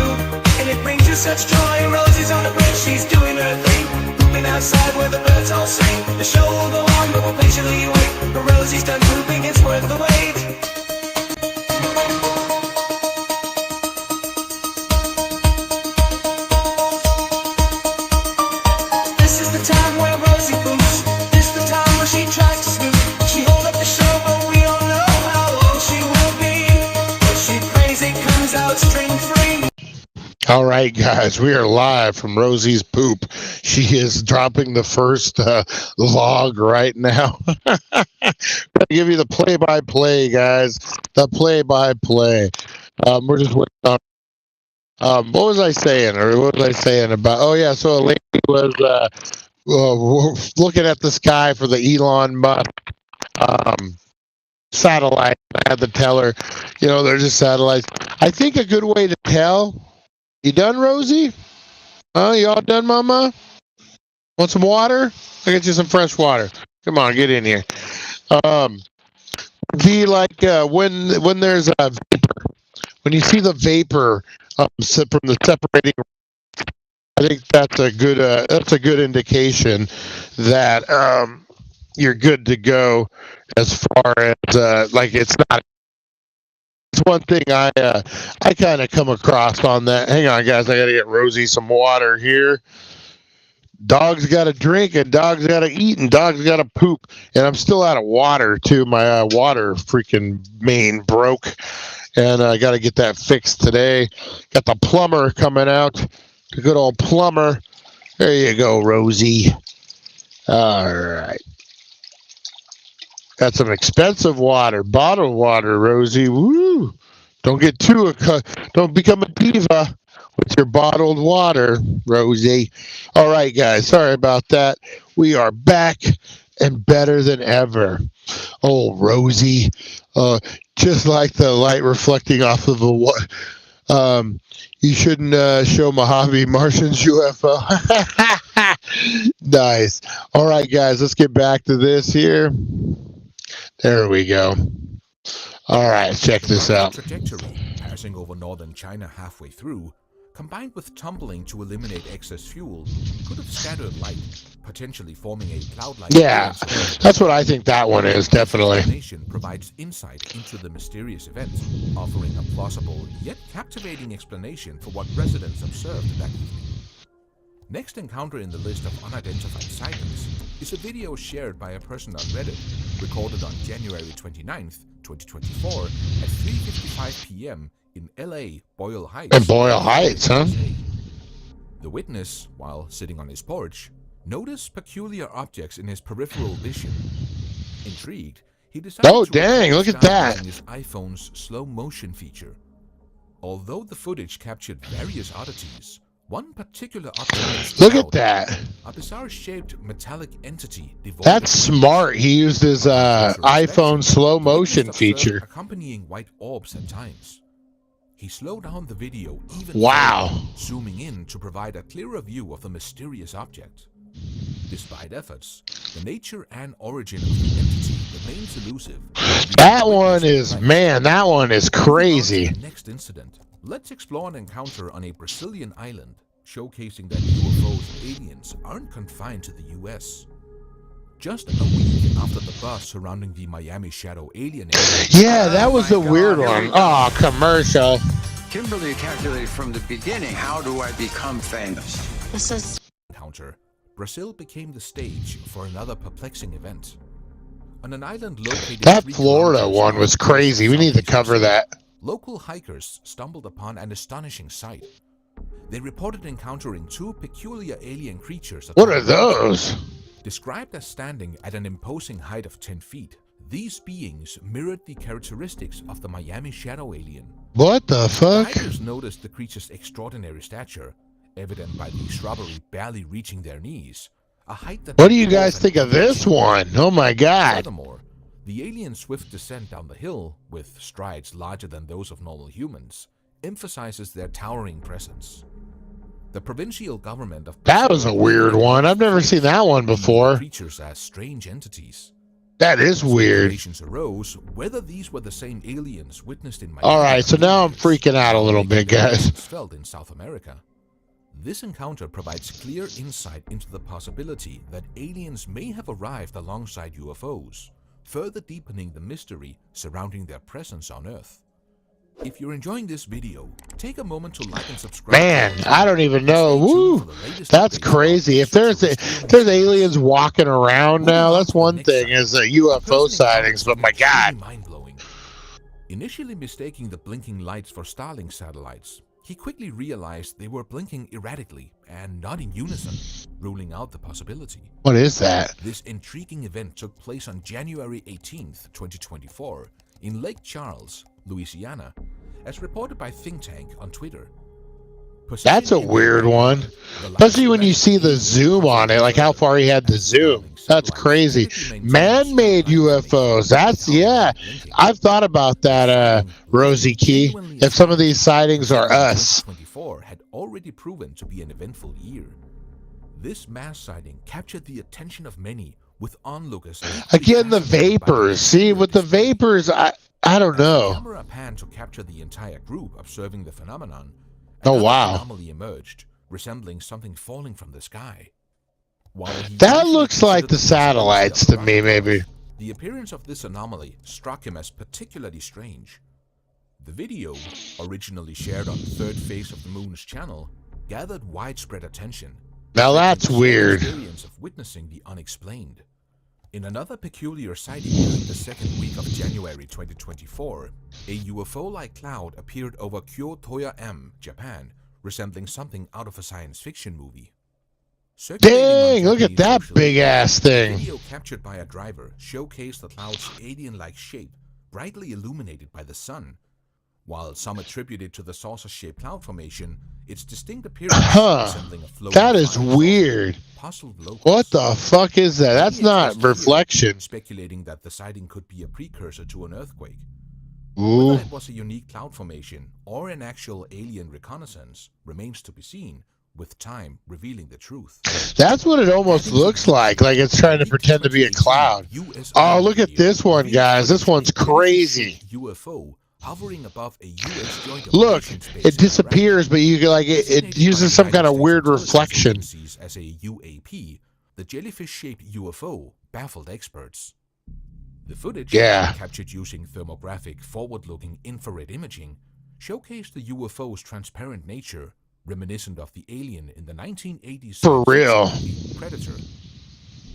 and it brings her such joy. Rosie's on the bridge, she's doing her thing, pooping outside where the birds all sing. The show will go on, but we'll patiently wait. For Rosie's done pooping, it's worth the wait. All right, guys, we are live from Rosie's poop. She is dropping the first log right now. I'll give you the play-by-play, guys. The play-by-play. We're just waiting on. What was I saying? Or what was I saying about? Oh yeah, so a lady was looking at the sky for the Elon Musk satellite. I had to tell her, they're just satellites. I think a good way to tell. You done, Rosie? You all done, Mama? Want some water? I'll get you some fresh water. Come on, get in here. Be like when there's a vapor. When you see the vapor from the separating, I think that's a good indication that you're good to go as far as like it's not. It's one thing I kind of come across on that. Hang on, guys. I got to get Rosie some water here. Dogs got to drink, and dogs got to eat, and dogs got to poop. And I'm still out of water, too. My water freaking main broke, and I got to get that fixed today. Got the plumber coming out. The good old plumber. There you go, Rosie. All right. Got some expensive water, bottled water, Rosie. Woo! Don't get don't become a diva with your bottled water, Rosie. All right, guys. Sorry about that. We are back and better than ever. Oh, Rosie. Just like the light reflecting off of you shouldn't show Mojave Martians UFO. Nice. All right, guys. Let's get back to this here. There we go. All right, check this out. Trajectory, passing over northern China halfway through, combined with tumbling to eliminate excess fuel, could have scattered light, potentially forming a cloud-like. Yeah, that's what I think that one is, definitely. The explanation provides insight into the mysterious event, offering a plausible yet captivating explanation for what residents observed that evening. Next encounter in the list of unidentified sightings is a video shared by a person on Reddit, recorded on January 29th, 2024 at 3:55 p.m. in LA, Boyle Heights. And Boyle Heights, huh? The witness, while sitting on his porch, noticed peculiar objects in his peripheral vision. Intrigued, he decided Oh, to dang, record look at the sound that. using his iPhone's slow motion feature. Although the footage captured various oddities, one particular object Look at that. a bizarre-shaped metallic entity devoid That's of smart. He used his iPhone slow the motion witness observed feature. accompanying white orbs at times. He slowed down the video even Wow. further, zooming in to provide a clearer view of the mysterious object. Despite efforts, the nature and origin of the entity remains elusive. That one is, man, that one is crazy. Next incident. Let's explore an encounter on a Brazilian island, showcasing that UFOs and aliens aren't confined to the US. Just a week after the buzz surrounding the Miami Shadow alien incident, Yeah, that was a weird one. Oh, commercial. Kimberly calculated from the beginning, how do I become famous? This is encounter, Brazil became the stage for another perplexing event. On an island located That 3 Florida kilometers one was crazy. We need to cover that. Local hikers stumbled upon an astonishing sight. They reported encountering 2 peculiar alien creatures. What are those? Described as standing at an imposing height of 10 feet, these beings mirrored the characteristics of the Miami Shadow alien. What the The fuck? hikers noticed the creature's extraordinary stature, evident by the shrubbery barely reaching their knees, a height that... What do you guys think of this one? Oh my god. Furthermore, the alien's swift descent down the hill, with strides larger than those of normal humans, emphasizes their towering presence. The provincial government of That was a weird one. I've never seen that one before. creatures as strange entities. That is weird. Speculations arose whether these were the same aliens witnessed in Miami. All right, so now I'm freaking out a little bit, guys. Felt in South America. This encounter provides clear insight into the possibility that aliens may have arrived alongside UFOs, further deepening the mystery surrounding their presence on Earth. If you're enjoying this video, take a moment to like and subscribe. Man, I don't even know. Woo, that's crazy. If there's aliens walking around now, that's one thing, is UFO sightings. But my God, mind-blowing. Initially mistaking the blinking lights for Starlink satellites, he quickly realized they were blinking erratically and not in unison, ruling out the possibility. what is that? This intriguing event took place on January 18th, 2024, in Lake Charles, Louisiana, as reported by Think Tank on Twitter. That's a weird one, especially when you see the zoom on it, like how far he had to zoom. That's crazy. Man-made UFOs. That's, yeah. I've thought about that, Rosie Key. If some of these sightings are us. 2024 had already proven to be an eventful year. This mass sighting captured the attention of many, with onlookers Again, the vapors. See, with the vapors, I don't The know. camera panned to capture the entire group observing the phenomenon. Oh, Another wow. anomaly emerged, resembling something falling from the sky. While he That initially looks like considered the satellites to me, maybe. The appearance of this anomaly struck him as particularly strange. The video, originally shared on the third phase of the moon's channel, gathered widespread attention. Now that's The shared weird. experience of witnessing the unexplained. In another peculiar sighting during the second week of January 2024, a UFO-like cloud appeared over Kyoto-M, Japan, resembling something out of a science fiction movie. Circulating on Dang, look at Japanese that social big media, ass a thing. video captured by a driver showcased the cloud's alien-like shape, brightly illuminated by the sun. While some attribute it to the saucer-shaped cloud formation, its distinct appearance resembling a floating That is flying saucer weird. puzzled locals. What the fuck is that? That's Many not experts here reflection. speculating that the sighting could be a precursor to an earthquake. Ooh. Whether it was a unique cloud formation or an actual alien reconnaissance remains to be seen, with time revealing the truth. That's what it almost looks like it's trying to pretend to be a cloud. Oh, look at this one, guys. This one's crazy. UFO hovering above a US joint Look, operations base it in disappears, but you it uses some kind of weird reflection. As a UAP, the jellyfish-shaped UFO baffled experts. The footage, captured using thermographic forward-looking infrared imaging, showcased the UFO's transparent nature, reminiscent of the alien in the 1980s For real. Predator.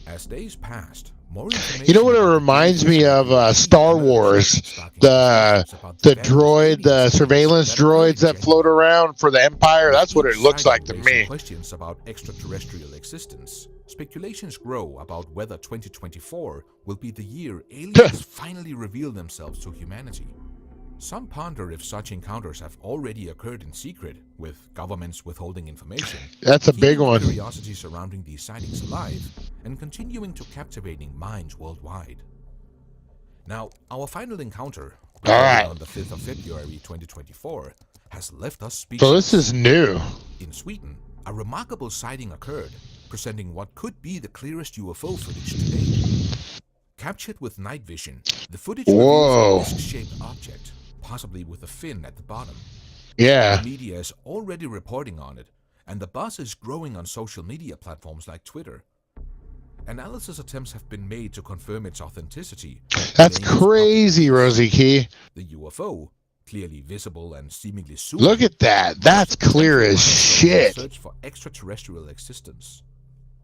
As days passed, more information. You know what it reminds me of? Star Wars. The droid, the surveillance droids that float around for the Empire. That's what it looks like to me. Questions about extraterrestrial existence. Speculations grow about whether 2024 will be the year aliens finally reveal themselves to humanity. Some ponder if such encounters have already occurred in secret, with governments withholding information. That's a big one. Curiosity surrounding these sightings alive and continuing to captivating minds worldwide. Now, our final encounter, on the 5th of February 2024, has left us speechless. So this is new. In Sweden, a remarkable sighting occurred, presenting what could be the clearest UFO footage to date. Captured with night vision, the footage reveals a disc-shaped object, possibly with a fin at the bottom. Yeah. The media is already reporting on it, and the buzz is growing on social media platforms like Twitter. Analysis attempts have been made to confirm its authenticity. That's crazy, Rosie Key. The UFO, clearly visible and seemingly soon. Look at that. That's clear as shit. Search for extraterrestrial existence.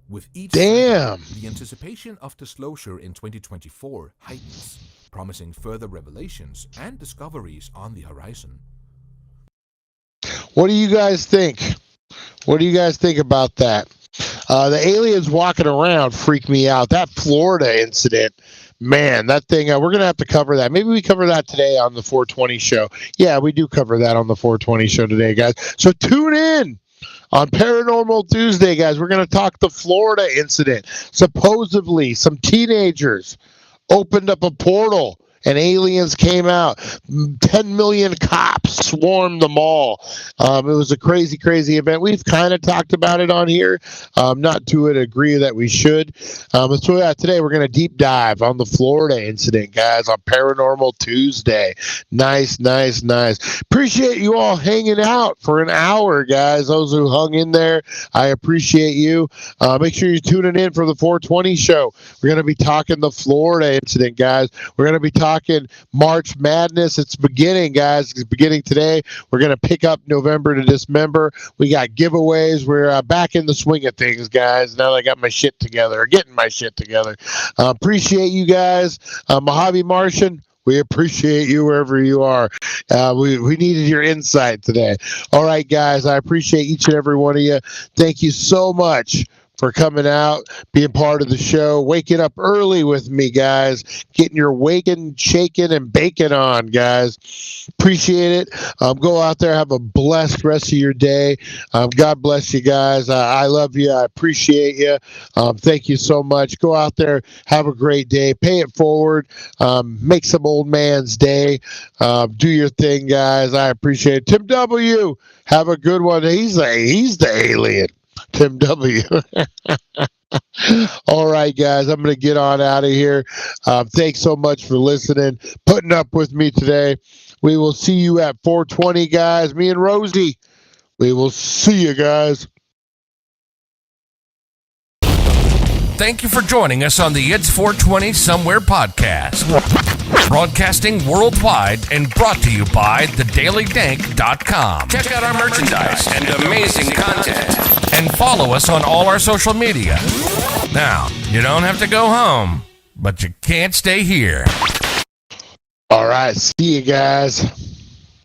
With each Damn. cycle, the anticipation of disclosure in 2024 heightens, promising further revelations and discoveries on the horizon. What do you guys think? What do you guys think about that? The aliens walking around freak me out. That Florida incident, man, that thing, we're going to have to cover that. Maybe we cover that today on the 420 show. Yeah, we do cover that on the 420 show today, guys. So tune in on Paranormal Tuesday, guys. We're going to talk the Florida incident. Supposedly, some teenagers opened up a portal and aliens came out. 10 million cops swarmed the mall. It was a crazy, crazy event. We've kind of talked about it on here, not to a degree that we should. So today we're going to deep dive on the Florida incident, guys, on Paranormal Tuesday. Nice, nice, nice. Appreciate you all hanging out for an hour, guys. Those who hung in there, I appreciate you. Make sure you're tuning in for the 420 show. We're going to be talking the Florida incident, guys. We're going to be talking March Madness. It's beginning, guys. It's beginning today. We're going to pick up November to Dismember. We got giveaways. We're back in the swing of things, guys. Now that I got my shit together, or getting my shit together. Appreciate you guys. Mojave Martian, we appreciate you wherever you are. We needed your insight today. All right, guys. I appreciate each and every one of you. Thank you so much for coming out, being part of the show, waking up early with me, guys, getting your waking, shaking, and baking on, guys. Appreciate it. Go out there, have a blessed rest of your day. God bless you guys. I love you. I appreciate you. Thank you so much. Go out there, have a great day. Pay it forward. Make some old man's day. Do your thing, guys. I appreciate it. Tim W., have a good one. He's the alien. Tim W. All right, guys, I'm going to get on out of here. Thanks so much for listening, putting up with me today. We will see you at 420, guys. Me and Rosie. We will see you guys. Thank you for joining us on the It's 420 Somewhere podcast. Broadcasting worldwide and brought to you by thedailydank.com. Check out our merchandise and amazing content. And follow us on all our social media. Now, you don't have to go home, but you can't stay here. All right, see you guys.